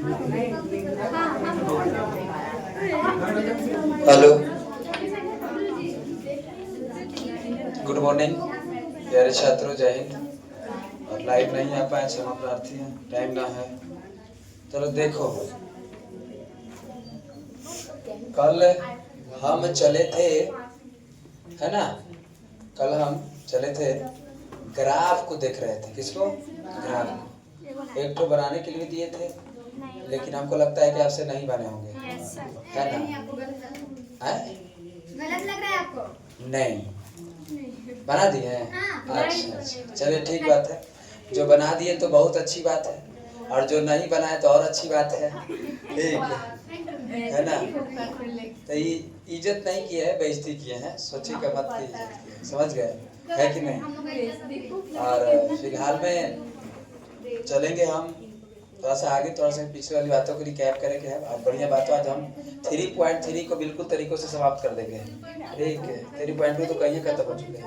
Hello, good morning प्यारे छात्रों, जय हिंद। और लाइव नहीं आ पाए, क्षमा प्रार्थी हैं, टाइम ना है। चलो देखो, कल हम चले थे, है ना, कल हम चले थे, ग्राफ को देख रहे थे। किसको? ग्राफ को। एक तो बनाने के लिए दिए थे, लेकिन हमको लगता है कि आपसे नहीं बने होंगे, है ना? गलत लग रहा है आपको? नहीं बना दिए हैं? अच्छा, चलिए ठीक बात है। जो बना दिए तो बहुत अच्छी बात है, और जो नहीं बनाए तो और अच्छी बात है। ठीक है ना? तो ये इज्जत नहीं किए है, बेइज्जती किए हैं। सोचिए का मत की इज्जत किए, समझ गए है कि नहीं? और फिलहाल में चलेंगे हम थोड़ा सा आगे, थोड़ा सा पिछले वाली बातों को रिकैप करेंगे। और बढ़िया बात आज हम 3.3 को बिल्कुल तरीकों से समाप्त कर देंगे। ठीक है, 3.2 तो कहीं खत्म हो चुके हैं,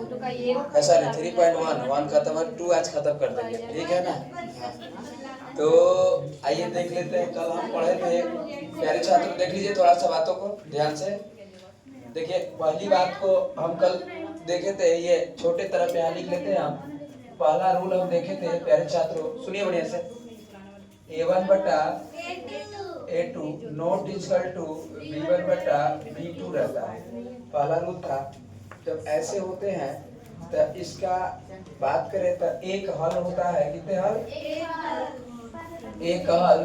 ऐसा नहीं। 3.1 खत्म है, 2 आज खत्म कर देंगे, ठीक है ना? तो आइए देख लेते हैं, कल हम पढ़े थे। प्यारे छात्र देख लीजिए थोड़ा सा बातों को ध्यान से देखिए। पहली बात को हम कल देखे थे, ये छोटे तरफ यहाँ लिख लेते हैं हम। पहला रूल हम देखे थे प्यारे छात्रों, सुनिए बढ़िया से। A1 बटा A2 not equal to B1 बटा B2 रहता है। पहला रूल था। जब ऐसे होते हैं तो इसका बात करें तो एक हल होता है। कितने हल? एक हल,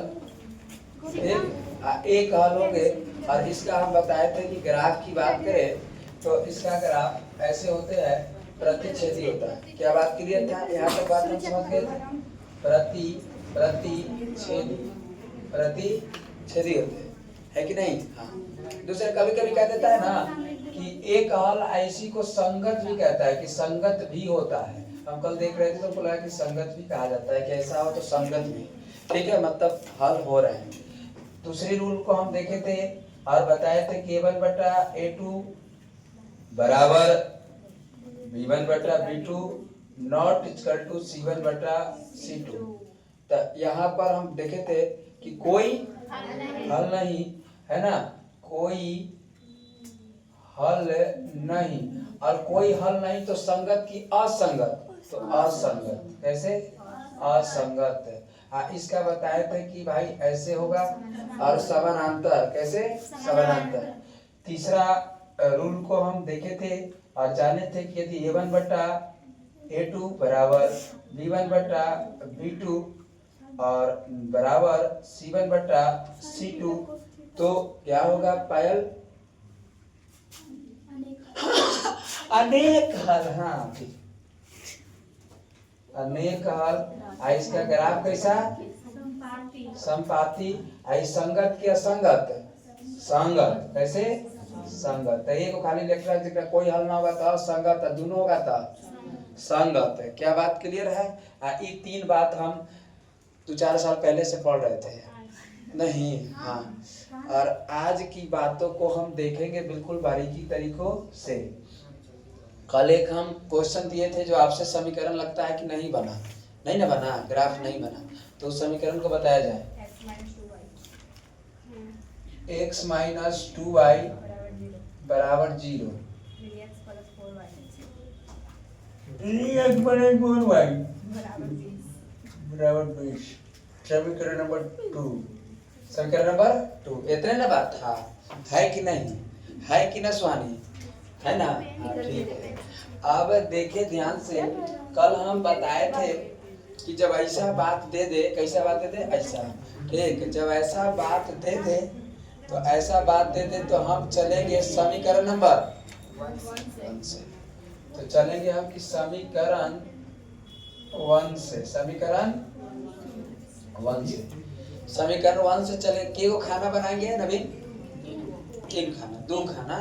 एक हल हो गए। और इसका हम बताए थे कि ग्राफ की बात करें तो इसका ग्राफ ऐसे होते हैं, प्रतिच्छेदी होता है। क्या बात क्लियर था? यहाँ तक बात हम समझ गए थे। प्रतिच्छेदी होते हैं, है कि नहीं? हाँ। दूसरे कभी कभी कह देता है ना कि एक हल ऐसी को संगत भी कहता है, कि संगत भी होता है। हम कल देख रहे थे तो बोला कि संगत भी कहा जाता है, कि ऐसा हो तो संगत भी, ठीक है, मतलब हल हो रहे हैं। दूसरी रूल को हम देखे थे और बताए थे कि A1 बटा A2 बराबर B1 बटा B2 not equal to C1 बटा C2। तो यहाँ पर हम देखे थे कि कोई हल नहीं, है ना, कोई हल नहीं, और कोई हल नहीं तो संगत की असंगत, तो असंगत कैसे? असंगत। हाँ, इसका बताए थे कि भाई ऐसे होगा, और समानांतर कैसे? समानांतर। तीसरा रूल को हम देखे थे और जाने थे कि यदि A1 बटा A2 बराबर B1 बटा B2 और बराबर C1 बटा C2 तो क्या होगा पायल? अनेक हल। हाँ ठीक, अनेक हल। इसका ग्राफ कैसा? संपाती। संगत की असंगत? संगत कैसे? संगत। ये को खाली लिख रहा है, कोई हल ना होगा तो असंगत, दोनों होगा तो संगत। क्या बात क्लियर है? ये तीन बात हम 2-4 साल पहले से पढ़ रहे थे, नहीं? हाँ। और आज की बातों को हम देखेंगे बिल्कुल बारीकी तरीकों से। कल एक हम क्वेश्चन दिए थे जो आपसे समीकरण लगता है कि नहीं बना, नहीं ना बना, ग्राफ नहीं बना, तो उस समीकरण को बताया जाए। x माइनस 2y बराबर 0, 3x माइनस 4y बराबर 20। समीकरण नंबर 2, समीकरण नंबर 2। इतने ना बात था, है कि नहीं? है कि ना सुहानी? है ना? हाँ ठीक है। अब देखिए ध्यान से, कल हम बताए थे कि जब ऐसा बात दे दे, कैसा बात दे दे? ऐसा, ठीक। जब ऐसा बात दे दे तो ऐसा बात दे दे तो हम चलेंगे समीकरण नंबर 1 से। तो चलेंगे हम कि समीकरण 1 से, समीकरण 1 से, समीकरण 1 से चले। के को खाना बनाएंगे नवीन? 3 खाना, 2 खाना,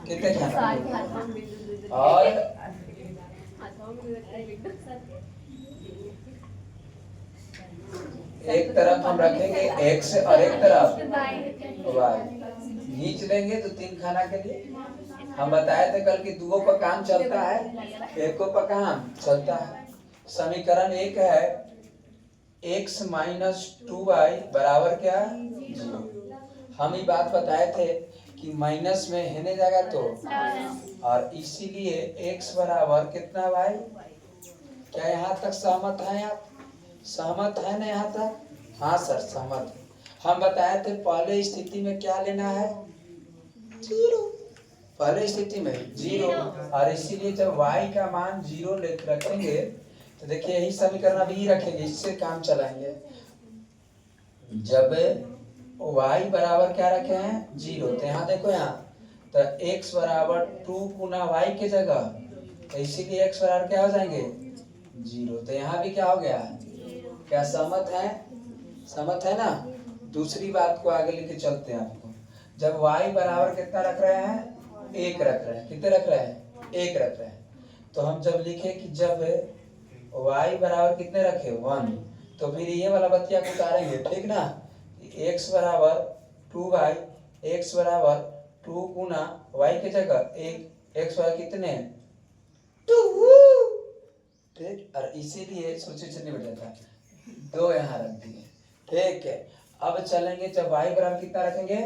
कितने खाना? और एक तरफ हम रखेंगे x और एक तरफ y, खींच लेंगे तो 3 खाना के लिए। हम बताए थे कल कि 2 पर काम चलता है, 1 पर काम चलता है। समीकरण 1 है x माइनस 2y बराबर क्या 0। हम ये बात बताए थे कि माइनस में है जाएगा तो और इसीलिए x बराबर कितना y। क्या यहाँ तक सहमत है आप? सहमत है ना यहाँ तक? हाँ सर सहमत। हम बताए थे पहले स्थिति में क्या लेना है 0। पहले स्थिति में 0 और इसीलिए जब y का मान 0 रखेंगे तो देखिए यही समीकरण अभी रखेंगे, इससे काम चलाएंगे। जब y बराबर क्या रखे हैं 0 तो यहाँ देखो यहाँ तो x बराबर 2 गुना y के जगह तो इसीलिए x बराबर क्या हो जाएंगे 0। तो यहाँ भी क्या हो गया क्या सहमत है? सहमत है ना। दूसरी बात को आगे लेके चलते हैं आपको। जब y बराबर कितना रख रहे हैं 1 रख रहे हैं, कितने रख रहे हैं 1 रख रहे हैं, तो हम जब लिखे कि जब y बराबर कितने रखे 1 तो फिर ये वाला बतिया को उतारेंगे ठीक ना। x बराबर 2y, x बराबर 2 गुना y के जगह 1, x बराबर कितने 2 ठीक। और इसीलिए सोचे चलने बैठ जाता है 2 यहाँ रख दिए ठीक है। अब चलेंगे जब y बराबर कितना रखेंगे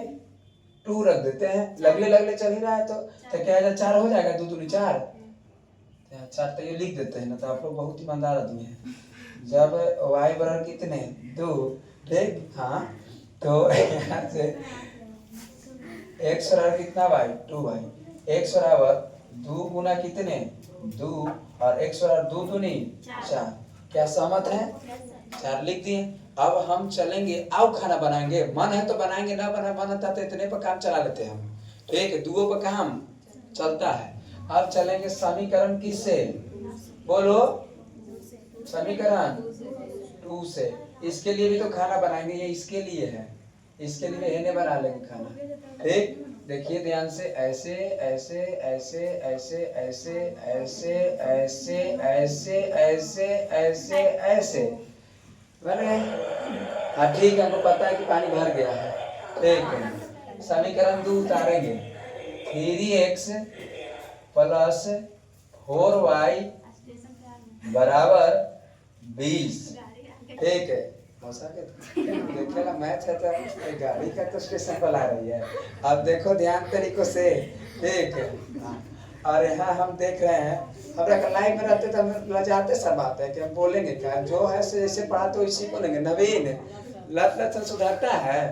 2 रख देते हैं, लगले लगले चल ही रहा है तो क्या 4 हो जाएगा 2 दूनी 4 4 तो ये लिख देते हैं ना तो आप लोग बहुत ईमानदार आदमी है। जब y बराबर कितने 2 ठीक हाँ तो यहाँ से x बराबर कितना y 2y, x बराबर 2 गुना कितने 2 और x बराबर 2 दूनी 4। क्या सहमत है? 4 लिख दिए। अब हम चलेंगे अब खाना बनाएंगे, मन है तो बनाएंगे, ना बना मन था तो इतने पर काम चला लेते हैं हम ठीक है, दुओं पर काम चलता है। अब चलेंगे समीकरण किससे बोलो समीकरण 2 से। इसके लिए भी तो खाना बनाएंगे, ये इसके लिए है, इसके लिए इन्हें बना लेंगे खाना ठीक। देखिए ध्यान से ऐसे ऐसे ऐसे ऐसे ऐसे ऐसे ऐसे ऐसे ऐसे ऐसे ऐसे बन गए। हाँ ठीक है, हमको पता है कि पानी भर गया है ठीक है। समीकरण 2 उतारेंगे 3x प्लस 4y बराबर 20 ठीक है। देखेगा मैच है तो गाड़ी का तो स्टेशन पर ला रही है। अब देखो ध्यान तरीकों से ठीक है। और यहाँ हम देख रहे हैं हमारा लाइव में रहते तो हम लजाते सब आते हैं कि हम बोलेंगे क्या जो है से जैसे पढ़ा तो इसी बोलेंगे। नवीन लत लत से सुधरता है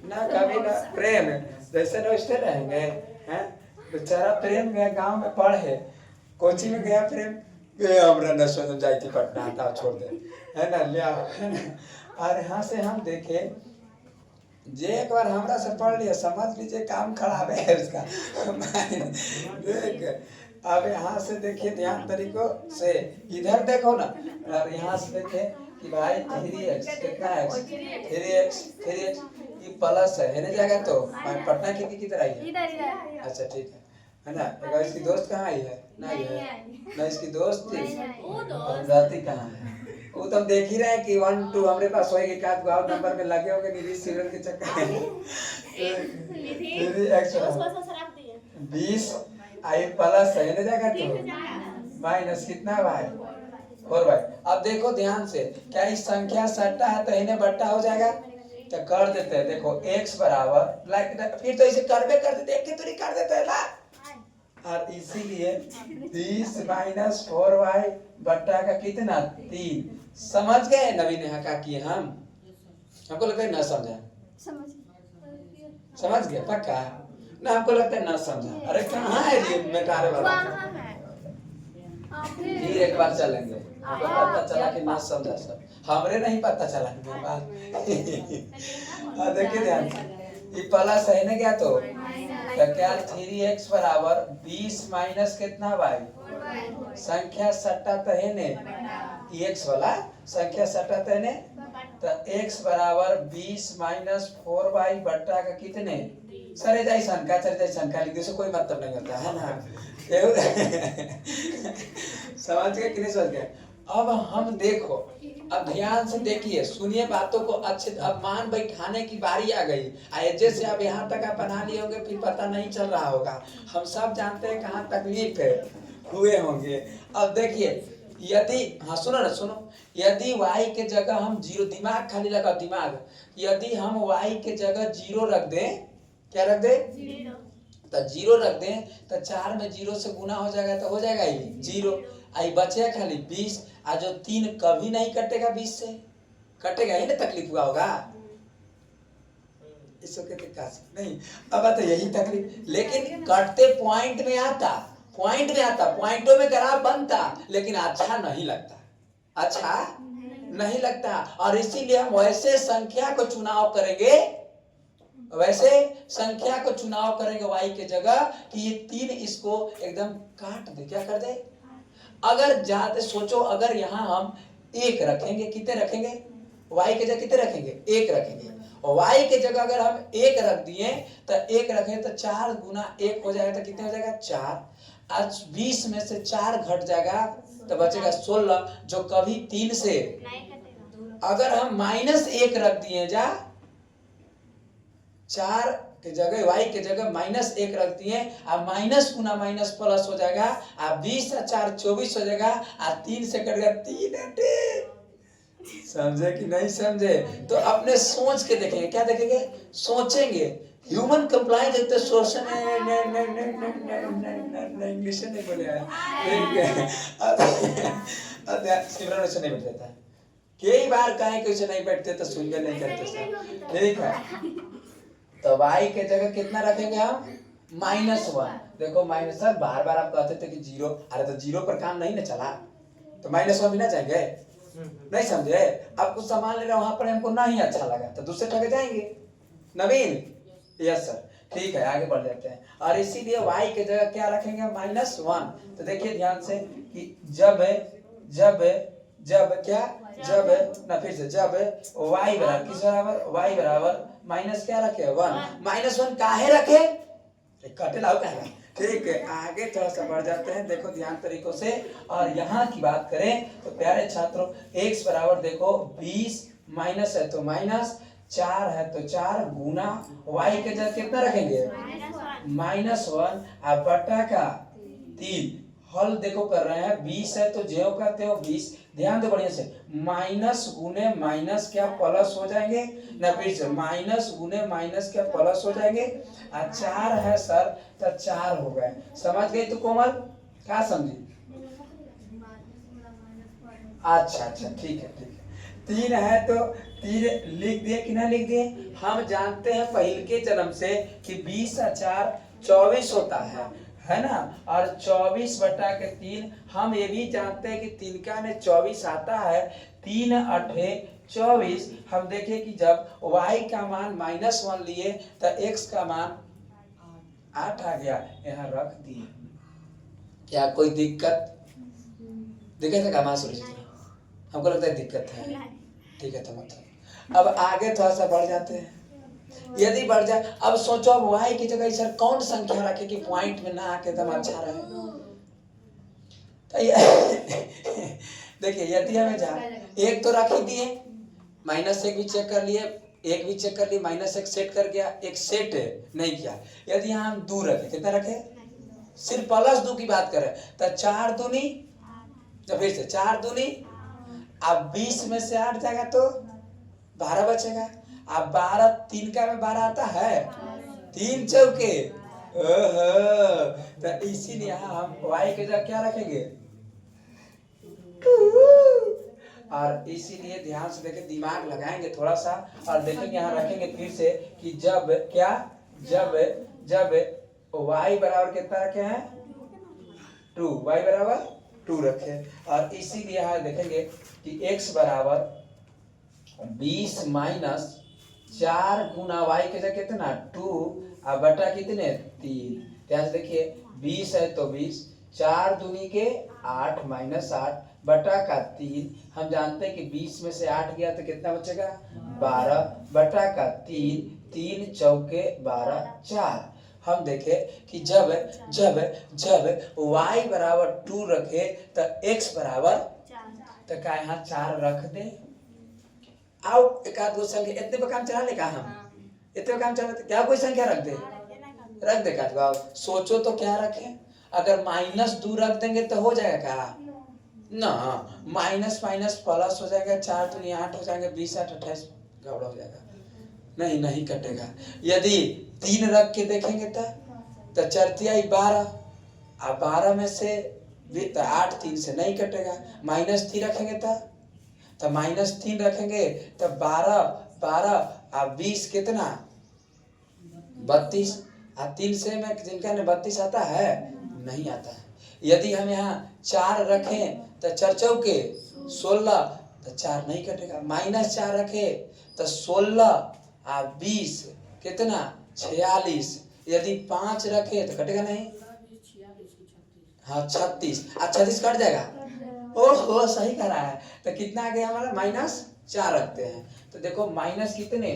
ना कभी ना प्रेम जैसे रोस्ते रहेंगे हैं। बेचारा प्रेम गया गांव में पढ़े कोचिंग में गया प्रेम हमरा न सोच जाती पटना था छोड़ दे है ना लिया है ना। और यहाँ से हम देखे जे एक बार हमरा से पढ़ लिया समझ लीजिए काम खराब है उसका देख। अब यहाँ से देखिए ध्यान तरीकों से इधर देखो ना और यहाँ से देखे कि भाई 3x कितना x 3x ये प्लस है ना जाएगा तो पटना की तरह ही है। अच्छा ठीक है ना। अगर इसकी दोस्त कहाँ आई है नहीं है ना इसकी दोस्त थी जाती कहाँ है वो तो हम देख ही रहे हैं कि 1 2 हमारे पास होएगी क्या गाँव नंबर में लगे होंगे निधि सीरियल के चक्कर में 20 आई प्लस है ना जाएगा तो माइनस कितना भाई 4y। अब देखो ध्यान से क्या इस संख्या सट्टा है तो इन्हें बट्टा हो जाएगा तो कर देते हैं। देखो x बराबर फिर तो इसे करबे कर देते एक तो कर देते हैं ना। और इसीलिए 20 माइनस 4y बट्टा का कितना 3। समझ गए नवीन यहाँ का किए हम हमको लगता है ना समझा समझ गए पक्का ना हमको लगता है ना समझा। अरे कहाँ है ये मेटारे वाला फिर एक बार चलेंगे हमको पता चला कि ना समझा सब हमरे नहीं पता चला कि बात देखिए ध्यान से ये प्लस है ना क्या तो क्या 3x बराबर 20 माइनस कितना y संख्या सट्टा तो है ने x वाला संख्या सट्टा तो है ने तो x बराबर 20 माइनस 4y बट्टा का कितने सरे जाई संख्या चले जाई संख्या लिख दे कोई मतलब नहीं होता है ना समझ गए कि नहीं समझ गए। अब हम देखो अब ध्यान से देखिए सुनिए बातों को अच्छे। अब मान बैठाने की बारी आ गई जैसे अब यहाँ तक आप बना लिए होंगे फिर पता नहीं चल रहा होगा। हम सब जानते हैं कहाँ तकलीफ है हुए होंगे। अब देखिए यदि हाँ सुनो ना सुनो, यदि y के जगह हम जीरो, दिमाग खाली लगाओ दिमाग, यदि हम y के जगह जीरो रख दें, क्या रख दें? तो जीरो रख दें तो 4 में जीरो से गुना हो जाएगा तो हो जाएगा ये जीरो, आई बचेगा खाली 20, और जो 3 कभी नहीं कटेगा 20 से, कटेगा ही ना, तकलीफ हुआ होगा इसको कहते नहीं। अब आता यही तकलीफ, लेकिन कटते पॉइंट में आता, पॉइंट में आता, पॉइंटों में ग्राफ बनता, लेकिन अच्छा नहीं लगता, अच्छा नहीं लगता। और इसीलिए हम वैसे संख्या को चुनाव करेंगे, वैसे संख्या को चुनाव करेंगे y के जगह कि ये 3 इसको एकदम काट दे, क्या कर दे। अगर ज्यादा सोचो, अगर यहाँ हम 1 रखेंगे, कितने रखेंगे y के जगह, कितने रखेंगे 1 रखेंगे, और y के जगह अगर हम 1 रख दिए तो 1 रखें तो 4 गुना 1 हो जाएगा, तो कितने हो जाएगा 4। आज 20 में से 4 घट जाएगा तो बचेगा 16, जो कभी 3 से, अगर हम -1 रख दिए, जा 4 के जगह y के जगह -1 रख दिए, अब माइनस गुना माइनस प्लस हो जाएगा, अब 20 और 4 24 हो जाएगा, और 3 से कट गया 3 अटे। समझे कि नहीं समझे? तो अपने सोच के देखेंगे, क्या देखेंगे, सोचेंगे। ह्यूमन कंप्लाइंस एक तो सोचने इंग्लिश नहीं बोले सिमरन से नहीं बैठ जाता, कई बार कहे कैसे नहीं बैठते तो सुनते नहीं करते सब, ठीक है। तो y के जगह कितना रखेंगे हम, -1। देखो माइनस, सर बार बार आप कहते थे कि जीरो, अरे तो जीरो पर काम नहीं ना चला, तो -1 भी ना जाएंगे, नहीं समझे? अब कुछ सामान ले रहे वहां पर हमको नहीं अच्छा लगा तो दूसरे जगह जाएंगे। नवीन, यस सर, ठीक है, आगे बढ़ जाते हैं। और इसीलिए y के जगह क्या रखेंगे, -1। तो देखिए ध्यान से कि जब क्या, जब ना, फिर से जब y बराबर किस बराबर, y बराबर माइनस क्या रखे 1, -1 काहे रखे, कटे लाओ कहे, ठीक है। आगे थोड़ा सा बढ़ जाते हैं, देखो ध्यान तरीकों से। और यहाँ की बात करें तो प्यारे छात्रों, x बराबर देखो 20, माइनस है तो माइनस, 4 है तो 4 गुना y के जगह कितना रखेंगे, -1, अब बटा का 3, हल देखो कर रहे हैं, 20 है तो ज्यों का त्यों 20, ध्यान दो बढ़िया से, माइनस गुने माइनस क्या प्लस हो जाएंगे ना, फिर से माइनस गुने माइनस क्या प्लस हो जाएंगे, और 4 है सर तो 4 हो गए। समझ गई तो कोमल, क्या समझी? अच्छा अच्छा, ठीक है ठीक है। 3 है तो 3 लिख दिए कि ना लिख दिए? हम जानते हैं पहले के जन्म से कि 20 और 4 24 होता है ना, और 24 बटा के 3, हम ये भी जानते हैं कि 3 का में 24 आता है, 3 अठे 24। हम देखें कि जब y का मान -1 लिए तो x का मान 8 आ गया, यहाँ रख दिए। क्या कोई दिक्कत दिक्कत है क्या मासूरी? हमको लगता है दिक्कत है, ठीक है। तो मतलब अब आगे थोड़ा सा बढ़ जाते हैं। यदि बढ़ जाए, अब सोचो अब y की जगह सर कौन संख्या रखे कि पॉइंट में ना आके एकदम अच्छा रहे। देखिए यदि हमें जाए, 1 तो रख ही दिए, -1 भी चेक कर लिए, 1 भी चेक कर लिए, -1 सेट कर गया, 1 सेट नहीं किया। यदि यहाँ हम 2 रखे, कितना रखे, सिर्फ +2 की बात करें तो 4 दूनी, तो फिर से 4 दूनी, अब 20 में से 8 जाएगा तो 12 बचेगा। अब 12, 3 का में 12 आता है, 3 चौके, तो इसीलिए हम y के जगह क्या रखेंगे, और इसीलिए ध्यान से देखें, दिमाग लगाएंगे थोड़ा सा और देखेंगे, यहाँ रखेंगे फिर से कि जब क्या, जब y बराबर कितना रखे हैं 2, y बराबर 2 रखे, और इसीलिए यहाँ देखेंगे कि x बराबर 20 माइनस 4 गुना y के जगह कितना 2, और बटा कितने 3। ध्यान से देखिए 20 है तो 20, 4 दूनी के 8 -8 बटा का 3। हम जानते हैं कि 20 में से 8 गया तो कितना बचेगा 12 बटा का 3, 3 चौके 12, 4। हम देखें कि जब y बराबर 2 रखे तो x बराबर, तो क्या यहाँ 4 रख दे। आओ एक आध दो संख्या, इतने पे काम चला ले का, हम इतने पे काम चला, क्या कोई संख्या रख दे का। सोचो तो क्या रखें, अगर -2 रख देंगे तो हो जाएगा क्या, ना माइनस माइनस प्लस हो जाएगा, 4 तो 8 हो जाएंगे, 20 8 28 गड़बड़ हो जाएगा, नहीं नहीं कटेगा। यदि 3 रख के देखेंगे तो 4 तिहाई 12, अब 12 में से 8 3 से नहीं कटेगा। -3 रखेंगे तो -3 रखेंगे तो 12 12 और 20 कितना 32, और 3 से में जिनका ने 32 आता है नहीं आता है। यदि हम यहाँ 4 रखें तो 4 चौके 16, तो 4 नहीं कटेगा। -4 रखे तो 16 और 20 कितना 46, यदि 5 रखे तो कटेगा नहीं, हाँ 36, और 36 कट जाएगा। ओहो सही कह रहा है। तो कितना आ गया हमारा -4 रखते हैं तो देखो माइनस कितने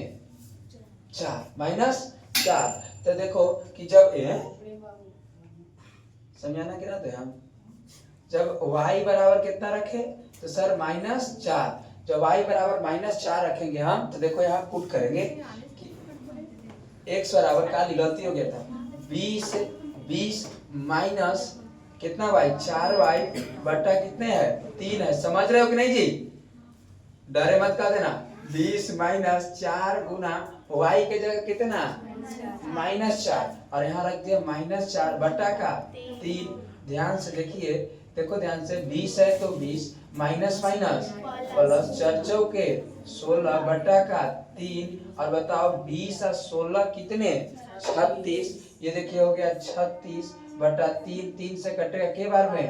4 -4। तो देखो कि जब समझाना गिरा थे हम, जब y बराबर कितना रखे तो सर -4, जब y बराबर -4 रखेंगे हम तो देखो यहाँ पुट करेंगे कि x बराबर का गलती हो गया था 20 माइनस कितना y 4y बटा कितने है 3 है। समझ रहे हो कि नहीं जी, डरे मत कर देना। 20 - 4 गुना y के जगह कितना -4 और यहाँ रख दिया -4 बटा का 3। ध्यान से देखिए, देखो ध्यान से 20 है तो 20 माइनस माइनस प्लस 4 चौके 16 बटा का 3 और बताओ 20 और 16 कितने 36। ये देखिए हो गया 36 बटा 3, 3 से कटेगा के बार में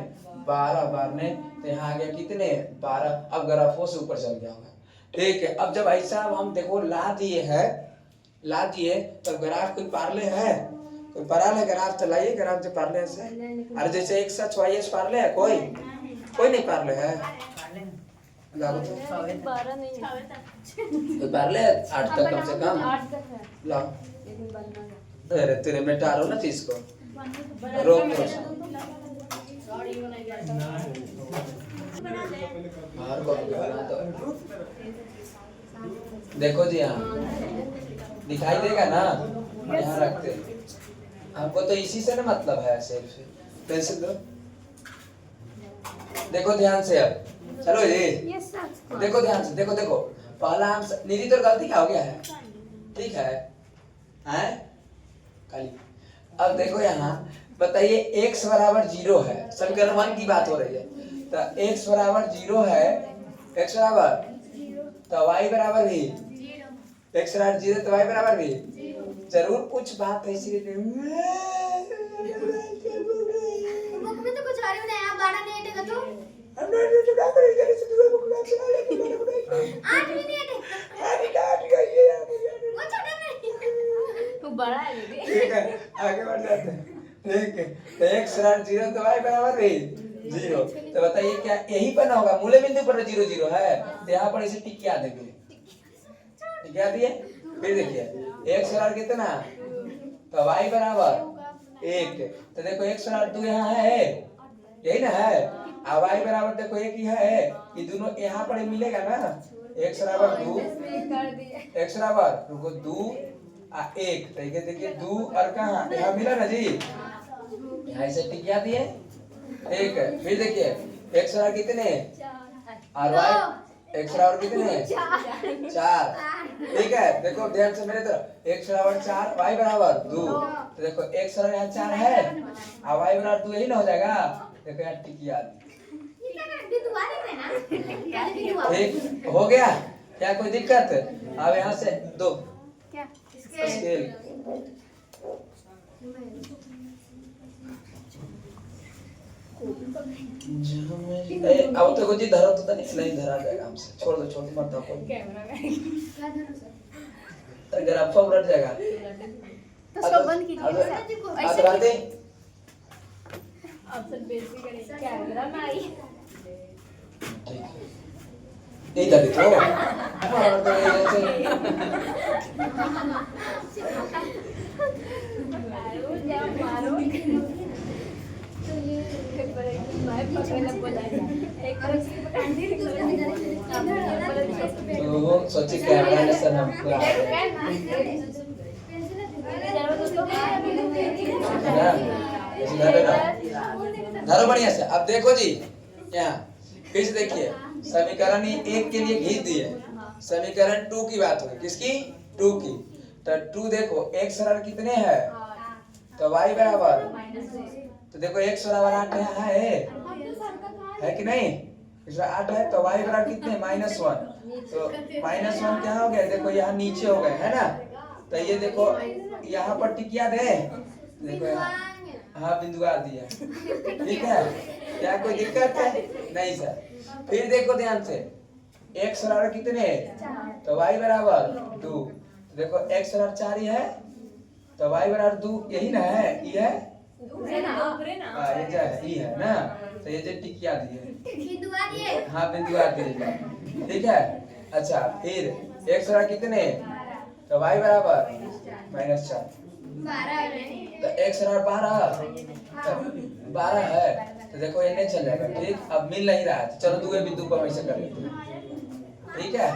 12 बार में, तो यहाँ आ गया कितने 12। अब ग्राफों से ऊपर चल गया होगा, ठीक है। अब जब ऐसा हम देखो ला दिए तो ग्राफ कोई पार्ले है, कोई पार्ले है ग्राफ, तो लाइए ग्राफ जो पार्ले से। अरे जैसे x सच y एस पार्ले है, कोई नहीं पार्ले है, लागो तो 12 नहीं है, कोई पार्ले 8 तक कम से कम 8 तक है, लाओ। अरे तेरे में टारो ना चीज को रोक दो, बाहर को बना दो। देखो जी यहाँ दिखाई देगा ना, यहाँ रखते हमको तो इसी से ना मतलब है, सिर्फ पेंसिल दो। देखो ध्यान से, अब चलो जी देखो ध्यान से, देखो पहला हम निधि तो गलती क्या हो गया है, ठीक है खाली। अब देखो यहाँ बताइए x बराबर 0 है, समीकरण 1 की बात हो रही है, तो x बराबर 0 है, x बराबर तो y बराबर भी x बराबर 0 तो y बराबर भी जरूर कुछ बात है, इसीलिए बुक में तो कुछ और ही बनाया, 12 नहीं हटेगा तो हम नहीं तो क्या करेंगे, इसे दूसरे बुक में चला लेंगे 8 भी नहीं हटेगा, 8 काट गई है वो छोटा नहीं वो बड़ा है दीदी। ठीक है आगे बढ़ जाते हैं, ठीक है। तो x बराबर 0 तो y बराबर भी 0, तो बताइए क्या यही बना होगा, मूल बिंदु पर 0 0 है, तो यहाँ पर इसे टिक क्या देंगे, टिक दिए। फिर देखिए x बराबर कितना तो y बराबर 1, तो देखो x बराबर 2 यहाँ है, यही ना है, और y बराबर देखो 1 ही है, ये दोनों यहाँ पर मिलेगा ना, x बराबर 2 x बराबर रुको 2 और 1, तो ये देखिए 2 और कहाँ यहाँ मिला ना जी, यहाँ इसे टिक क्या दिए, ठीक है। फिर देखिए x बराबर कितने और y x बराबर कितने 4, ठीक है। देखो ध्यान से मेरे तरफ, x बराबर 4 y बराबर 2, तो देखो x बराबर यहाँ 4 है और y बराबर 2 यही ना हो जाएगा, देखो यहाँ टिकिया ठीक हो गया, क्या कोई दिक्कत। अब यहाँ से 2 स्केल अब तो कुछ धरो तो नहीं धरा जाएगा हमसे, छोड़ दो मत दो तो ग्राफ उलट जाएगा, उसको बंद कीजिए ऑप्शन बेसिक करेंगे कैमरा में आई नहीं दबी तो मारो तो सोचिए कैमरा ने सर हमको धरो बढ़िया से। अब देखो जी यहाँ फिर से देखिए, समीकरण 1 के लिए खींच दिए, समीकरण 2 की बात हुई, किसकी? 2 की। तो 2 देखो x बराबर कितने है, तो y बराबर, तो देखो x बराबर 8 है कि नहीं? इसमें 8 है तो y बराबर कितने, -1, तो -1 क्या हो गया, देखो यहाँ नीचे हो गए है ना, तो ये देखो यहाँ पर टिकिया दे, देखो यहाँ, हाँ बिंदुआ दिया, ठीक है, क्या कोई दिक्कत है? नहीं सर। फिर देखो ध्यान से, x बराबर कितने, तो y बराबर 2, तो देखो x बराबर 4 ही है, तो y बराबर 2, यही ना है, ये है, हाँ ये जो है ई है ना, तो ये जो टिकिया दिए, हाँ बिंदुआ दिए, ठीक है। अच्छा फिर x बराबर कितने, तो y बराबर -4, तो x बराबर 12 है, तो देखो ये नहीं चल जाएगा, ठीक। अब मिल नहीं रहा है, तो चलो दूसरे बिंदु पर वैसे कर लेते हैं, ठीक है।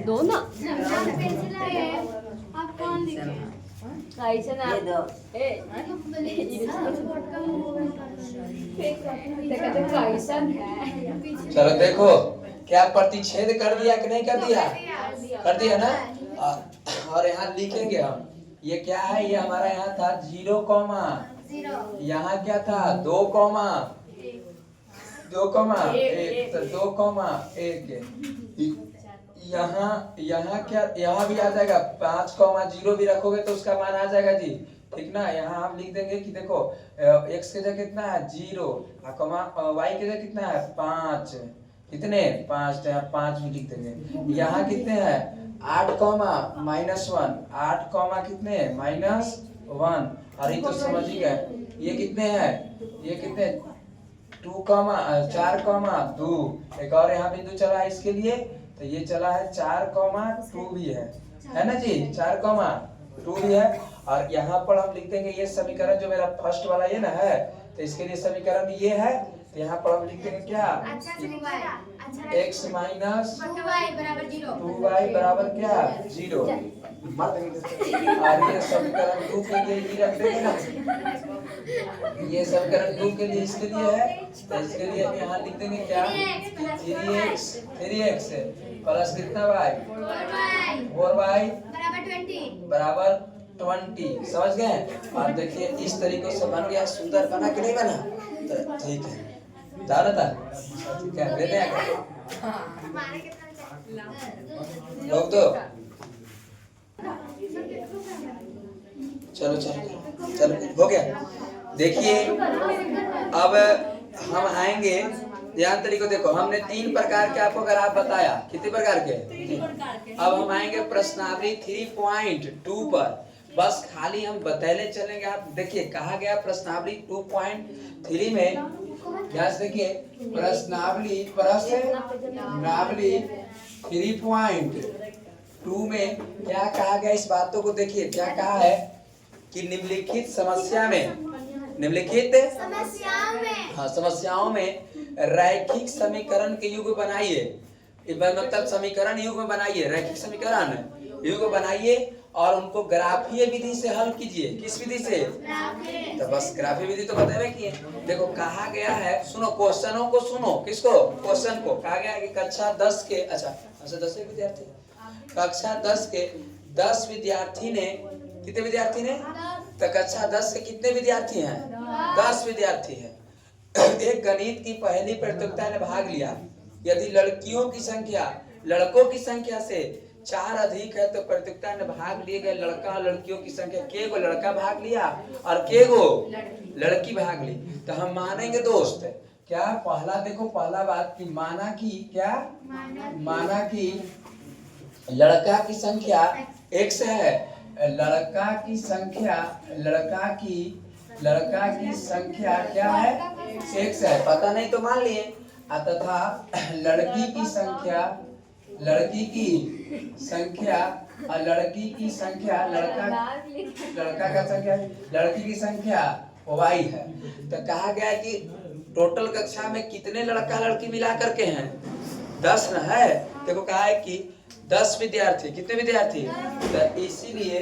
दो ना आप कौन लिखे? ये दो चलो देखो, क्या प्रतिच्छेद कर दिया कि नहीं कर दिया? कर दिया ना। और यहाँ लिखेंगे हम, ये क्या है, ये हमारा यहाँ था 0, यहाँ क्या था 2, 1, तो 2, 1, यहाँ क्या, यहाँ भी आ जाएगा 5, 0 भी रखोगे तो उसका मान आ जाएगा जी, ठीक ना। यहाँ हम लिख देंगे कि देखो x के जगह कितना है 0, y के जगह कितना है 5, कितने 5, तो यहाँ 5 भी लिख देंगे। यहाँ कितने हैं 8, -1, 8, कितने -1, और ये तो समझ ही गए, ये कितने हैं, ये कितने 2, 4, 2, एक और यहाँ बिंदु चला है इसके लिए, तो ये चला है 4, 2 भी है ना जी, 4, 2 भी है। और यहाँ पर हम लिख देंगे ये समीकरण जो मेरा फर्स्ट वाला ये ना है, तो इसके लिए समीकरण ये है, तो यहाँ पर हम लिख देंगे क्या, x - 2y बराबर क्या 0, और ये समीकरण 2 के लिए ये रख देंगे ना, ये समीकरण 2 के लिए इसके लिए है, तो इसके लिए यहाँ लिख देंगे क्या 3x प्लस कितना y 4y बराबर 20, समझ गए। और देखिए इस तरीके से बन गया, सुंदर बना कि नहीं बना, तो ठीक है, जाना था ठीक है, लेने आ गए लोग तो, चलो चलो चलो हो गया। देखिए अब हम आएंगे, ध्यान तरीको देखो, हमने 3 प्रकार के आपको ग्राफ बताया, कितने प्रकार के, अब हम आएंगे प्रश्नावली 3.2 पर, बस खाली हम बतैले चलेंगे। आप देखिए कहा गया प्रश्नावली 2.3 में, ध्यान से देखिए प्रश्नावली 3.2 में क्या कहा गया, इस बातों को देखिए क्या कहा है कि निम्नलिखित समस्याओं में रैखिक समीकरण के युग्म बनाइए, मतलब समीकरण युग्म बनाइए, रैखिक समीकरण युग्म बनाइए और उनको ग्राफीय विधि से हल कीजिए। किस विधि से, तो बस ग्राफीय विधि तो बतावे किए। देखो कहा गया है, सुनो क्वेश्चनों को सुनो, किसको, क्वेश्चन को। कहा गया है कि कक्षा 10 के, अच्छा 10 विद्यार्थी, कक्षा 10 के 10 विद्यार्थी ने, कितने विद्यार्थी ने, तो कक्षा 10 के कितने विद्यार्थी हैं, 10 विद्यार्थी हैं। एक गणित की पहली प्रतियोगिता में भाग लिया, यदि लड़कियों की संख्या लड़कों की संख्या से 4 अधिक है तो प्रतियोगिता में भाग लिए गए लड़का और लड़कियों की संख्या, के गो लड़का भाग लिया और के गो लड़की भाग ली, तो हम मानेंगे दोस्त क्या, पहला देखो पहला बात कि माना कि लड़का की संख्या x है, लड़का की संख्या क्या है, x है, पता नहीं तो मान लिए, तथा लड़की की संख्या लड़की की संख्या y है। तो कहा गया कि टोटल कक्षा में कितने लड़का लड़की मिला करके हैं, 10 ना है। देखो कहा है कि 10 विद्यार्थी, कितने विद्यार्थी, तो इसीलिए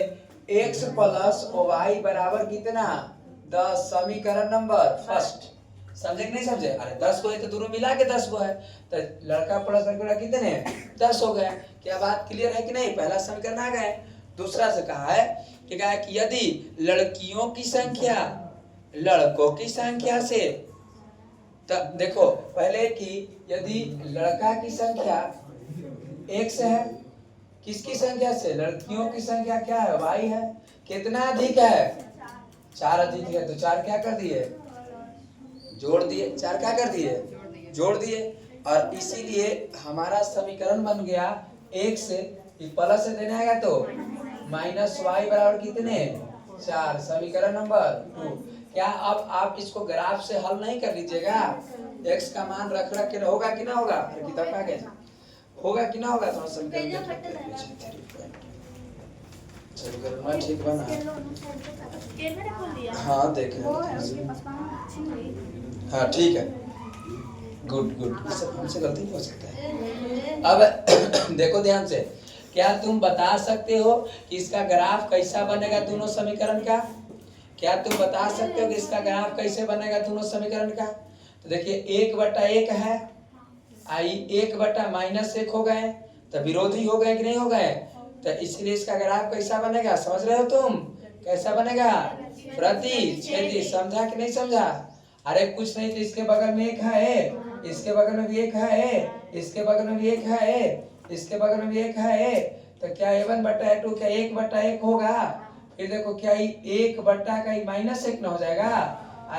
x प्लस y बराबर कितना 10, समीकरण नंबर फर्स्ट। समझे कि नहीं समझे? अरे 10 को है तो दोनों मिला के 10 को है, तो लड़का प्लस लड़का कितने 10 हो गए। क्या बात क्लियर है कि नहीं? पहला समीकरण आ गए। दूसरा से कहा है कि यदि लड़कियों की संख्या लड़कों की संख्या से, तो देखो पहले कि यदि लड़का की संख्या x है, किसकी संख्या से, लड़कियों की संख्या क्या है, y है, कितना अधिक है, 4 अधिक है, तो 4 क्या कर दिए, जोड़ दिए, 4 क्या कर दिए, जोड़ दिए। और इसीलिए हमारा समीकरण बन गया x से प्लस से देने आएगा तो माइनस y बराबर कितने 4, समीकरण नंबर 2। क्या अब आप इसको ग्राफ से हल नहीं कर लीजिएगा? x का मान रख के होगा कि ना होगा, किताब का गया होगा कि ना होगा, थोड़ा समीकरण ठीक बना। हाँ देखें, हाँ ठीक है, गुड गुड, हमसे गलती हो सकता है। अब देखो ध्यान से, क्या तुम बता सकते हो कि इसका ग्राफ कैसा बनेगा दोनों समीकरण का? क्या तुम बता सकते हो कि इसका ग्राफ कैसे बनेगा दोनों समीकरण का? तो देखिए 1/1 है, आई 1/-1 हो गए, तो विरोधी हो गए कि नहीं हो गए? तो इसलिए इसका ग्राफ कैसा बनेगा, समझ रहे हो तुम? कैसा बनेगा, प्रतिच्छेदी। समझा कि नहीं समझा? अरे कुछ नहीं, तो इसके बगल में 1 है, इसके बगल में भी 1 है, इसके बगल में भी 1 है, इसके बगल में भी 1 है, तो क्या a1/2 क्या 1/1 होगा? फिर देखो क्या 1/1 -1 हो जाएगा,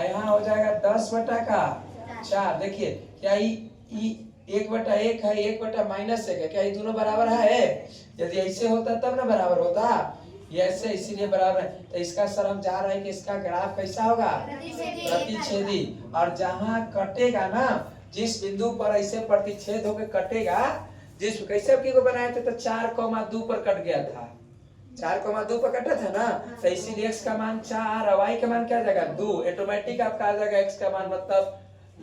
यहाँ हो जाएगा 10/4। देखिए क्या 1/1 है, 1/-1 है, क्या ये दोनों बराबर है? यदि ऐसे होता तब ना बराबर होता, ये ऐसे इसीलिए बराबर है। तो इसका सर हम जा रहे हैं कि इसका ग्राफ कैसा होगा, प्रतिच्छेदी। और जहाँ कटेगा ना, जिस बिंदु पर ऐसे प्रतिच्छेद होकर कटेगा, जिस कैसे को बनाए थे तो 4,2 पर कट गया था, 4,2 पर कटा था ना, तो इसीलिए x का मान 4 और y का मान क्या आ जाएगा 2, ऑटोमेटिक आपका आ जाएगा x का मान, मतलब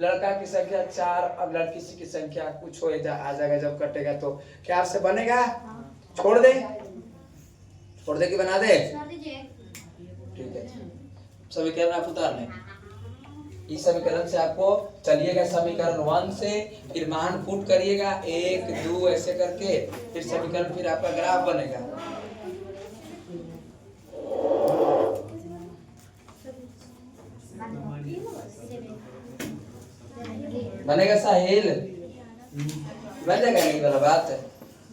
लड़का की संख्या 4 और लड़की की संख्या कुछ हो आ जाएगा जब कटेगा। तो क्या आपसे बनेगा? छोड़ दे कि बना दे? ठीक है, समीकरण आप उतार लें। इस समीकरण से आपको चलिएगा समीकरण 1 से, फिर मान पुट करिएगा 1 2 ऐसे करके, फिर समीकरण, फिर आपका ग्राफ बनेगा। बनेगा साहिल, बन जाएगा, नहीं वाला बात है,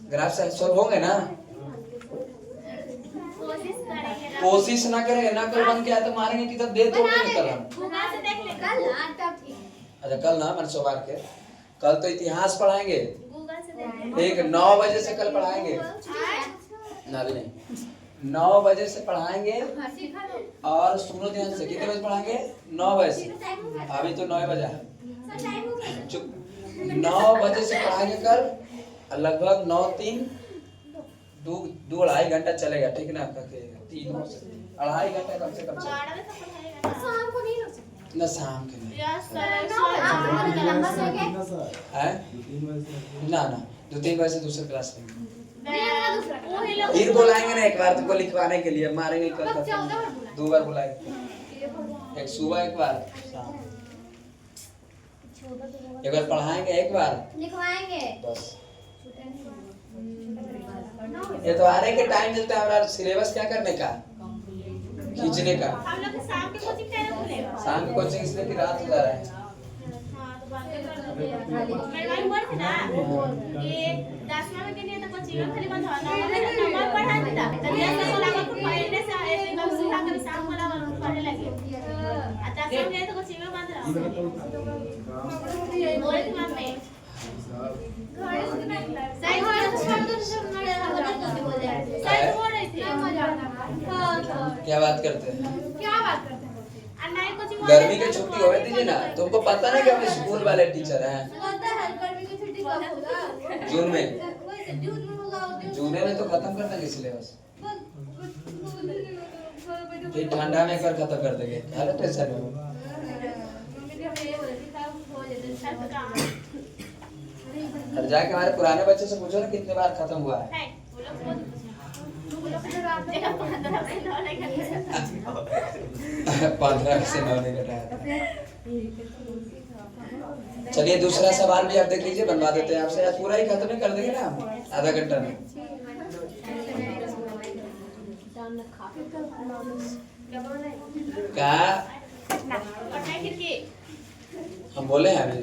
ग्राफ से सॉल्व होंगे ना? कोशिश ना करेंगे ना, कल बन के आए तो मारेंगे कि तब दे तोड़ेंगे कल हम। अच्छा कल ना, मन सोमवार के कल तो इतिहास पढ़ाएंगे, ठीक 9 बजे से कल पढ़ाएंगे ना, भी नहीं 9 बजे से पढ़ाएंगे। और सुनो ध्यान से, कितने बजे पढ़ाएंगे? 9 बजे से, अभी तो 9 बजा है, चुप। 9 बजे से पढ़ाएंगे कल, लगभग 9-3 2-2.5 घंटा चलेगा, ठीक ना? 3-2.5 घंटा कम से कम चलेगा। शाम को नहीं हो सकता ना, शाम के नहीं है ना, 2-3 बजे से दूसरे क्लास में, फिर बुलाएंगे ना एक बार तुमको लिखवाने के लिए, मारेंगे कल तक 2 बार बुलाएंगे, एक सुबह एक बार शाम, एक बार पढ़ाएंगे एक बार लिखवाएंगे बस। ये तो आने के टाइम मिलता है हमारा सिलेबस क्या करने का, खींचने का। हम लोग शाम के कोचिंग क्या खुलेगा? शाम की कोचिंग इसलिए कि रात हो जा रहा है। मेरे भाई बोल ना ये 10वां में के लिए तो कोचिंग खाली बंद होना है, नंबर पढ़ा देता तभी ऐसा लगा कि पहले से ऐसे एकदम सीधा कर शाम को लगा पढ़ने लगे, आ 10वां में तो कोचिंग में बंद रहा बोल के मत में सही बोल रहे थे। क्या बात करते हैं? नहीं कोचिंग गर्मी की छुट्टी होने दीजिए ना, तुमको पता नहीं कि हम स्कूल वाले टीचर हैं। जून में, जून में तो खत्म कर देंगे सिलेबस, फिर ठंडा में कर खत्म कर देंगे, क्या टेंशन है? और जाके हमारे पुराने बच्चे से पूछो ना कितने बार खत्म हुआ है। है वो लोग को देखा 15 से 9 नहीं करते 15 से 9 नहीं घटाया था। चलिए दूसरा सवाल भी आप देख लीजिए, बनवा देते हैं आपसे। आज पूरा ही खत्म नहीं कर देंगे ना हम, आधा घंटा में। क्या हम बोले हैं अभी?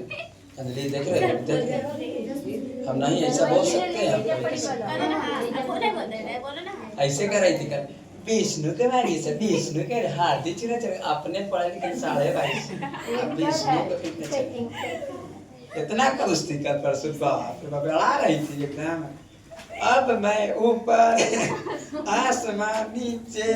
अंजलि देख रहे हैं, देख रहे हैं। हम नहीं ऐसा बोल सकते हैं। ऐसे कर रही थी कर विष्णु के मारिए से विष्णु के हार्दिक अपने पढ़े लिखे 22.5 विष्णु को कितने इतना खुश थी कल परसों बड़ा रही थी एकदम। अब मैं ऊपर आसमान नीचे।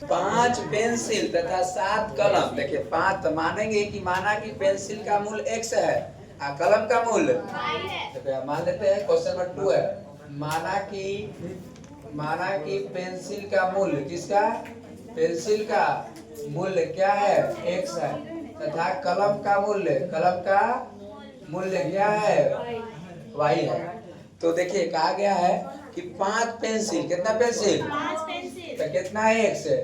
5 पेंसिल तथा 7 कलम। देखिए 5 तो मानेंगे कि माना कि पेंसिल का मूल्य x है और कलम का मूल्य देखिए मान लेते हैं। क्वेश्चन नंबर 2 है, माना कि पेंसिल का मूल्य, किसका? पेंसिल का मूल्य क्या है? x है तथा कलम का मूल्य क्या है? y है। तो देखिए कहा गया है कि 5 पेंसिल, कितना पेंसिल? 5 पेंसिल तो कितना x है?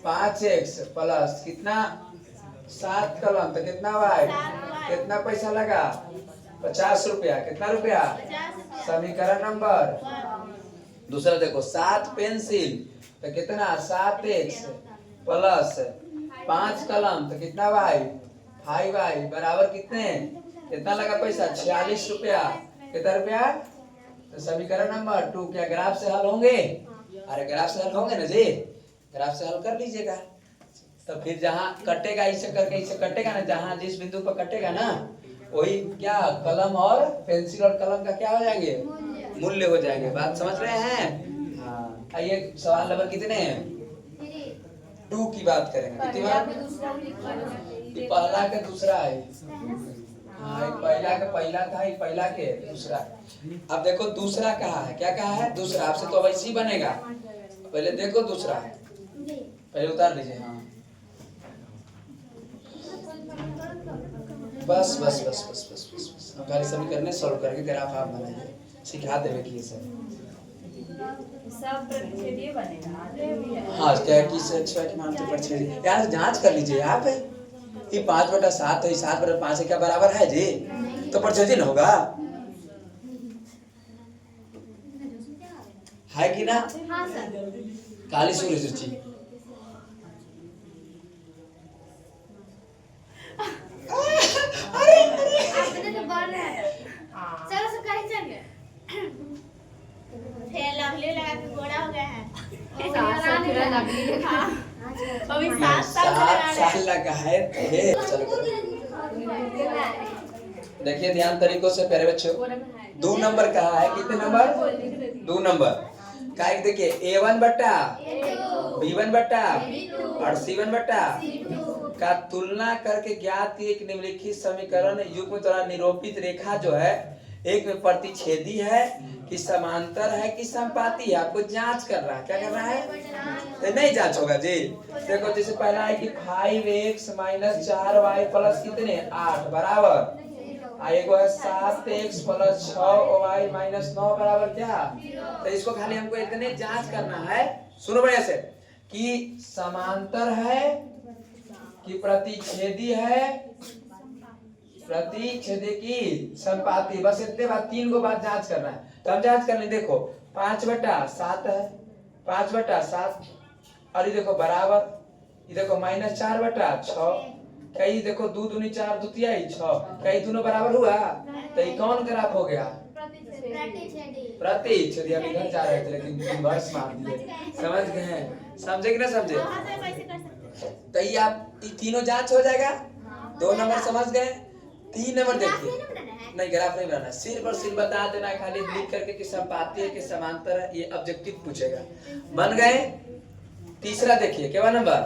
5x प्लस कितना 7 कलम तो कितना y? कितना पैसा लगा? 50 रुपया। कितना रुपया? समीकरण नंबर दूसरा देखो 7 पेंसिल तो कितना 7x प्लस 5 कलम तो कितना y? 5y बराबर कितना लगा पैसा? 46 रुपया। कितना रुपया? तो समीकरण नंबर 2 क्या ग्राफ से हल होंगे? अरे ग्राफ से हल होंगे ना जी, ग्राफ से हल कर लीजिएगा। तो फिर जहाँ कटेगा इसे करके इसे कटेगा ना, जहाँ जिस बिंदु पर कटेगा ना वही क्या कलम और पेंसिल और कलम का क्या हो जाएंगे? मूल्य हो जाएंगे। बात समझ रहे हैं? हाँ। आइए सवाल नंबर कितने हैं? 2 की बात करेंगे। कितनी बार? पहला के दूसरा है। हाँ एक पहला था, एक पहला के दूसरा। अब देखो दूसरा कहा है, क्या कहा है? दूसरा। आपसे तो अब ऐसे ही बनेगा, पहले देखो दूसरा है, पहले उतार लीजिए। हाँ बस हम खाली समीकरण सॉल्व करके ग्राफ आप बनाइए, सिखा देवे कि ये सब प्रतिच्छेदीय बनेगा। हाँ क्या किस अच्छा के मानते प्रतिच्छेदी यार जांच कर लीजिए आप। ये 5/7 है, 7/5 है, क्या बराबर है जी? तो प्रतिच्छेदी न होगा, है कि ना? हाँ सर। काली सूर्य रुचि आपने तो बोल है। चलो सब कहीं चल गए। लवली लगा के गोरा हो गया है। हाँ। अभी 7 साल लगा है। चलो देखिए ध्यान तरीकों से प्यारे बच्चों। 2 नंबर कहा है, कितने नंबर? 2 नंबर का एक देखिए A1/B1 और C1 का तुलना करके ज्ञात एक निम्नलिखित समीकरण युग्म द्वारा निरूपित रेखा जो है एक में प्रतिच्छेदी है कि समांतर है कि समपाती है, आपको जांच कर रहा है। क्या कर रहा है? तो नहीं जांच होगा जी। देखो जैसे पहला है कि 5x - 4y प्लस कितने 8 बराबर, एगो है 7x + 6y - 9 बराबर क्या? तो इसको खाली हमको इतने जांच करना है, सुनो बढ़िया से, कि समांतर है कि प्रतिच्छेदी है, प्रतिच्छेदी की समपाती। बस इतने बात, 3 गो बात जांच करना है। तो हम जांच कर लें। देखो 5/7 है, 5/7 और ये देखो बराबर, ये देखो -4/6, कई देखो 2 दूनी 4 द्वितीय 6, कई दोनों बराबर हुआ। तो ये कौन ग्राफ हो गया? प्रतिच्छेदी। अभी घर जा रहे थे लेकिन इन्वर्स मार दिए। समझ गए? समझे कि ना समझे? तो ये आप ये तीनों जांच हो जाएगा। 2 नंबर समझ गए। 3 नंबर देखिए, नहीं ग्राफ नहीं बनाना, सिर्फ और सिर्फ बता देना है खाली लिख करके कि समपाती है कि समांतर है, ये ऑब्जेक्टिव पूछेगा। बन गए। तीसरा देखिए क्या नंबर?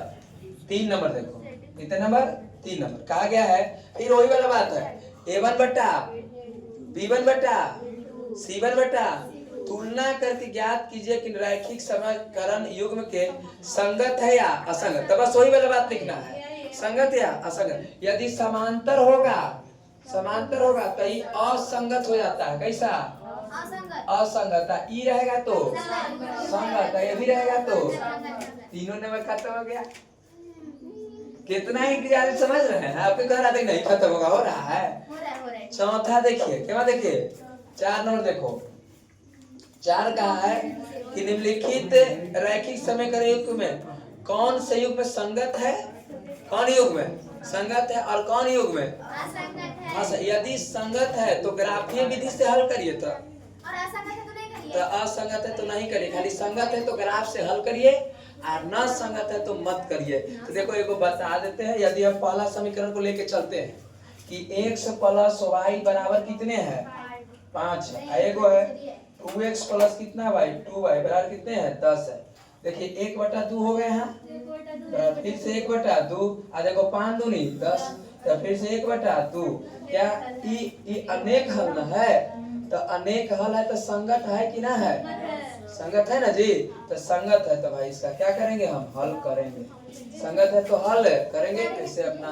3 नंबर देखो, कितने नंबर? 3 नंबर कहा गया है। फिर वही वाला बात है, A1/B1/C1 तुलना करके ज्ञात कीजिए कि रैखिक समीकरण युग्म के संगत है या असंगत। तो बस वही वाला बात लिखना है, संगत या असंगत। यदि समांतर होगा समांतर होगा तो ये असंगत हो जाता है। कैसा? असंगत। असंगत। ई रहेगा तो संगत, ये भी रहेगा तो तीनों नंबर खत्म हो गया। कितना इंतजार समझ रहे हैं? आपके घर आते नहीं खत्म होगा, हो रहा है। चौथा देखिए, क्या देखिए 4 नंबर देखो। 4 कहा है कि निम्नलिखित रैखिक समीकरण युग्म में कौन से युग्म में संगत है, कौन युग्म में संगत है और कौन युग्म में असंगत है। यदि संगत है तो ग्राफीय विधि से हल करिए, तो और असंगत है तो नहीं करिए। तो असंगत है तो नहीं करिए, खाली संगत है तो ग्राफ से हल करिए और न संगत है तो मत करिए। तो देखो एक बता देते हैं, यदि हम पहला समीकरण को लेके चलते हैं कि x प्लस y बराबर कितने हैं 5 है, एगो है 2x प्लस कितना y 2y बराबर कितने हैं 10 है। देखिए 1/2 हो गए हैं, फिर से 1/2 आ देखो 5 दूनी 10, तो फिर से 1/2। क्या ये अनेक हल न है? तो अनेक हल है तो संगत है कि ना है? संगत है ना जी। तो संगत है तो भाई इसका क्या करेंगे, हम हल करेंगे। संगत है तो हल करेंगे। ऐसे अपना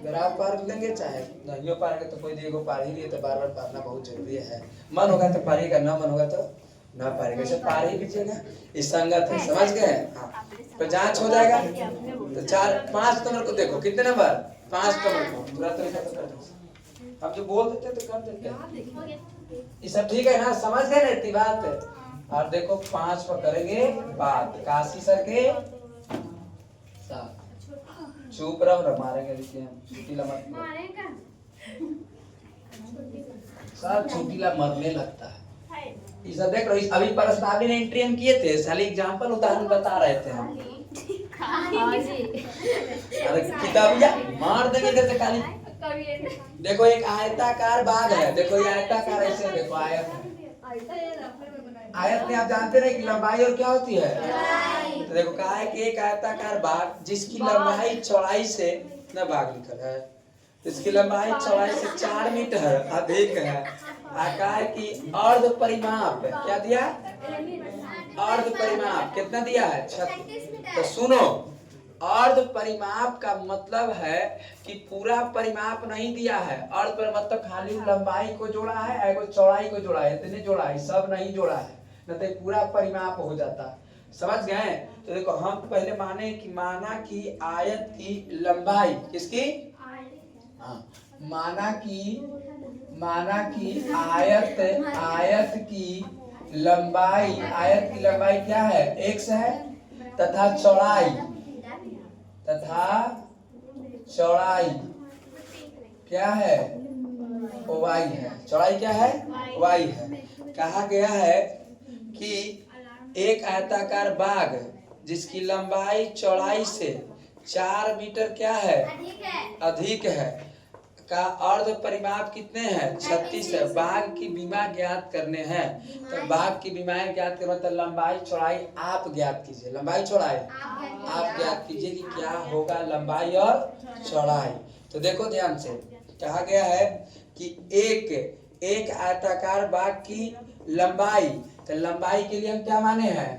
ग्राफ पार लेंगे, चाहे नहीं पार के तो कोई देखो पार ही लिए, तो बार बार पारना बहुत जरूरी है। मन होगा तो पारेगा, ना मन होगा तो ना पारेगा, ऐसे पार ही कीजिएगा। इस संगत है, समझ गए? हाँ। तो जांच हो जाएगा। तो 5 नंबर को देखो, कितने नंबर 5 नंबर को तुरंत कर दो। अब जो बोल देते तो कर देते, ये सब ठीक है ना, समझ गए ना इतनी बात? और देखो 5 पर करेंगे बात काशी सर के साथ। चुप रहो, मारेंगे देखिए हम छुट्टीला मत मारेगा, सब छुट्टीला मरने लगता है। ये सब देख रहे हो, अभी प्रस्तावनी ने एंट्री हम किए थे, साली एग्जांपल उदाहरण बता रहे थे हम। अरे किताबिया मार देंगे इधर से खाली। देखो एक आयताकार बाग है, देखो ये आयताकार ऐसे देखो आयत है। आयत में आप जानते हैं कि लंबाई और क्या होती है? तो देखो कहा है कि एक आयताकार बाग जिसकी लंबाई चौड़ाई से न बाग लिखल है, इसकी लंबाई चौड़ाई से 4 मीटर अधिक है। आकार की अर्ध परिमाप क्या दिया? अर्ध परिमाप कितना दिया है? 36 मीटर। तो सुनो, अर्ध परिमाप का मतलब है कि पूरा परिमाप नहीं दिया है। अर्ध पर मतलब खाली लंबाई को जोड़ा है, एगो चौड़ाई को जोड़ा है, इतने जोड़ा है, सब नहीं जोड़ा है, न तो पूरा परिमाप हो जाता। समझ गए? तो देखो हम पहले माना कि आयत की लंबाई किसकी? हाँ, माना कि आयत की लंबाई क्या है? x है तथा चौड़ाई क्या है? y है। चौड़ाई क्या है? y है। कहा गया है कि एक आयताकार बाग जिसकी लंबाई चौड़ाई से 4 मीटर क्या है? अधिक है का अर्ध परिमाप कितने हैं? 36 है। बाग की विमा ज्ञात करने हैं। तो बाग की विमा ज्ञात करने मतलब लंबाई चौड़ाई आप ज्ञात कीजिए। लंबाई चौड़ाई आप ज्ञात कीजिए कि क्या होगा लंबाई और चौड़ाई। तो देखो ध्यान से, कहा गया है कि एक आयताकार बाग की लंबाई, तो लंबाई के लिए हम क्या माने हैं?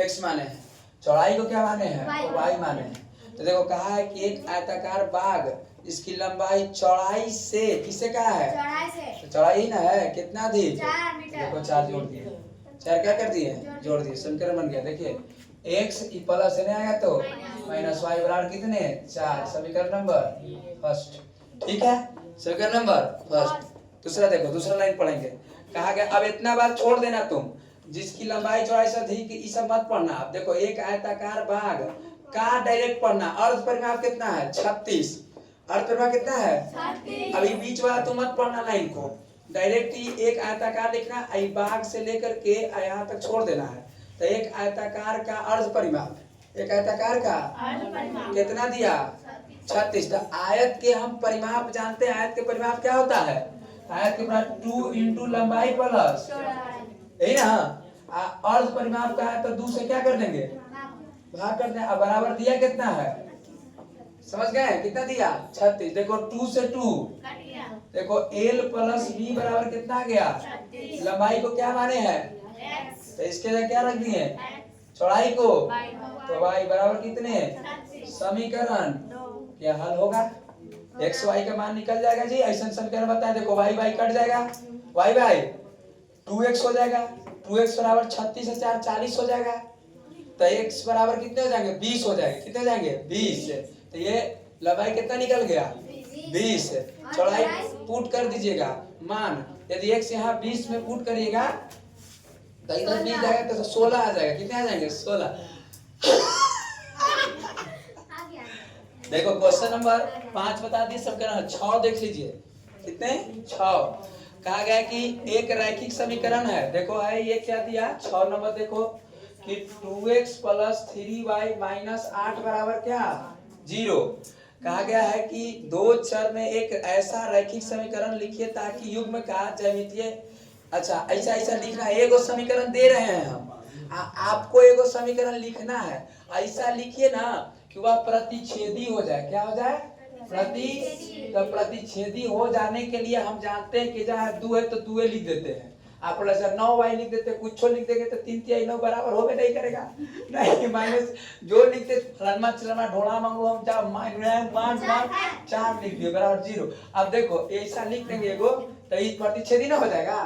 x माने हैं। चौड़ाई को क्या माने हैं? y माने हैं। तो देखो कहा है कि एक आयताकार बाग इसकी लंबाई चौड़ाई से किसे कहा है? तो चौड़ाई ना है, कितना अधिक? 4 मीटर। देखो 4 जोड़ दिए, 4 क्या कर दिए? जोड़ दिए, समीकरण बन गया। देखिए x प्लस नहीं आएगा तो माइनस y बराबर कितने? 4। समीकरण नंबर फर्स्ट। ठीक है, समीकरण नंबर फर्स्ट। दूसरा देखो, दूसरा लाइन पढ़ेंगे। कहा गया अब इतना बात छोड़ देना तुम, जिसकी लंबाई चौड़ाई से अधिक, ये सब मत पढ़ना। अब देखो एक आयताकार बाग का डायरेक्ट पढ़ना। अर्ध परिमाप कितना है? 36। अर्ध परिमाप कितना है? 36। अभी बीच वाला तुम मत पढ़ना लाइन को, डायरेक्ट ही एक आयताकार लिखना, आई बाग से लेकर के यहाँ तक छोड़ देना है। तो एक आयताकार का अर्ध परिमाप, एक आयताकार का कितना दिया? 36। तो आयत के हम परिमाप जानते हैं। आयत के परिमाप क्या होता है? आयत के परिमाप 2 इंटू लंबाई प्लस, यही ना। अर्ध परिमाप का है तो 2 से क्या कर देंगे? भाग कर दें। अब बराबर दिया कितना है? समझ गए? कितना दिया? 36। देखो 2 से 2, देखो l प्लस b बराबर कितना गया? लंबाई को क्या माने हैं? तो इसके लिए क्या रख दिए? चौड़ाई को, तो y बराबर कितने? समीकरण क्या हल होगा? एक्स वाई का मान निकल जाएगा जी। ऐसा समीकरण बताए, देखो वाई वाई कट जाएगा, वाई बाई 2x हो जाएगा, 2x बराबर 36 से 4 40 हो जाएगा, तो x बराबर कितने हो जाएंगे 20 हो जाएंगे। कितने हो जाएंगे 20। तो ये लंबाई कितना निकल गया 20। चौड़ाई पुट कर दीजिएगा मान, यदि x यहाँ 20 में पुट करिएगा तो इधर 20 जाएगा तो 16 आ जाएगा। कितने आ जाएंगे 16। देखो क्वेश्चन नंबर 5 बता दिए समीकरण 6 देख लीजिए। कितने 6 कहा गया कि एक रैखिक समीकरण है। देखो है ये क्या दिया 6 नंबर देखो कि 2x + 3y - 8 बराबर क्या 0। कहा गया है कि दो चर में एक ऐसा रैखिक समीकरण लिखिए ताकि युग्म का ज्यामितीय अच्छा ऐसा ऐसा लिखना है। एगो समीकरण दे रहे हैं हम, आपको एगो समीकरण लिखना है। ऐसा लिखिए ना कि वह प्रतिच्छेदी हो जाए। क्या हो जाए प्रतिच्छेदी हो जाने के लिए हम जानते हैं कि जहाँ 2 है तो 2 लिख देते हैं। आप 9y लिख देते, कुछ लिख देंगे तो 3 3 9 बराबर होबे नहीं करेगा। नहीं माइनस जो लिखते फलाना चलना ढोला मांगो हम जा मान 4 लिख दिए बराबर 0। अब देखो ऐसा लिख देंगे एगो तो ये प्रतिच्छेदी ना हो जाएगा।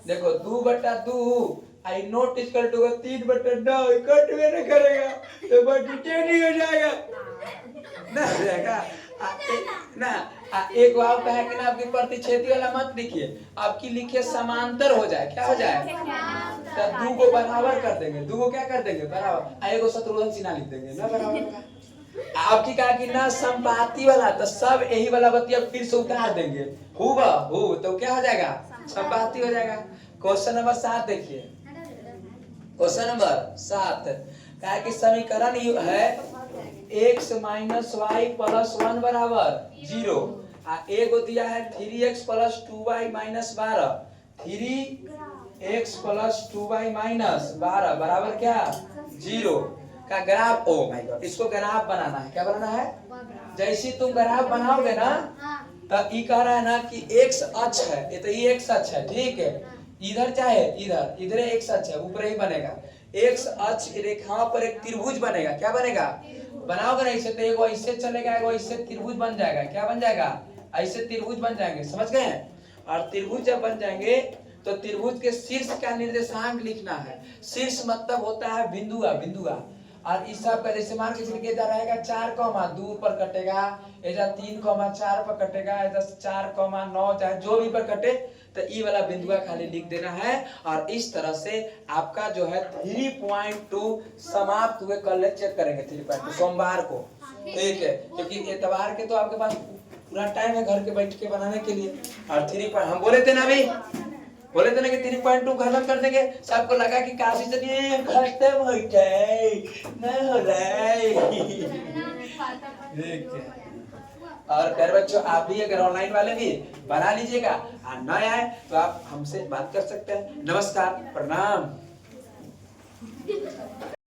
देखो 2/2 आई नोट इक्वल टू 3/9 कट में नहीं करेगा तो प्रतिच्छेदी हो जाएगा ना हो जाएगा ना। एक वाव कहा कि ना आपकी प्रतिच्छेदी वाला मत लिखिए, आपकी लिखिए समांतर हो जाए। क्या हो जाए तो 2 को बराबर कर देंगे, 2 को क्या कर देंगे बराबर, एगो शत्रुघ्न सिन्हा लिख देंगे ना बराबर। आपकी कहा कि ना संपाती वाला तो सब यही वाला बतिया फिर से उतार देंगे हूबहू तो क्या हो जाएगा संपाती हो जाएगा। क्वेश्चन नंबर 7 देखिए। क्वेश्चन नंबर 7 कहा कि समीकरण है x - y + 1 बराबर 0। एगो दिया है 3x + 2y - 12। 3x + 2y - 12 बराबर क्या 0 का ग्राफ। ओ माय गॉड, इसको ग्राफ बनाना है। क्या बनाना है, जैसे तुम ग्राफ बनाओगे ना तब ये कह रहा है ना कि x अक्ष है, ये तो ये x अक्ष है ठीक है। इधर चाहे इधर x अक्ष है, ऊपर ही बनेगा। x अक्ष रेखा पर एक त्रिभुज बनेगा। क्या बनेगा, बनाओगे ना ऐसे तो एगो ऐसे चलेगा, एगो ऐसे त्रिभुज बन जाएगा। क्या बन जाएगा, ऐसे त्रिभुज बन जाएंगे, समझ गए। और त्रिभुज जब बन जाएंगे तो त्रिभुज के शीर्ष का निर्देशांक लिखना है। शीर्ष मतलब होता है बिंदुआ और इस सब का जैसे मान के चलिए इधर रहेगा 4,2 पर कटेगा, इधर 3,4 पर कटेगा, इधर 4,9 चाहे जो भी पर कटे तो ई वाला बिंदुआ खाली लिख देना है। और इस तरह से आपका जो है 3.2 समाप्त हुए। कल चेक करेंगे 3.2 सोमवार को ठीक है, क्योंकि इतवार के तो आपके पास पूरा टाइम है घर के बैठ के बनाने के लिए। और 3 हम बोले थे ना अभी, बोले थे ना कि 3.2 खत्म कर देंगे। सबको लगा कि काशी से नहीं खत्म हो जाए नहीं हो रहा है। और प्यारे बच्चों आप भी अगर ऑनलाइन वाले भी बना लीजिएगा और न आए तो आप हमसे बात कर सकते हैं। नमस्कार, प्रणाम।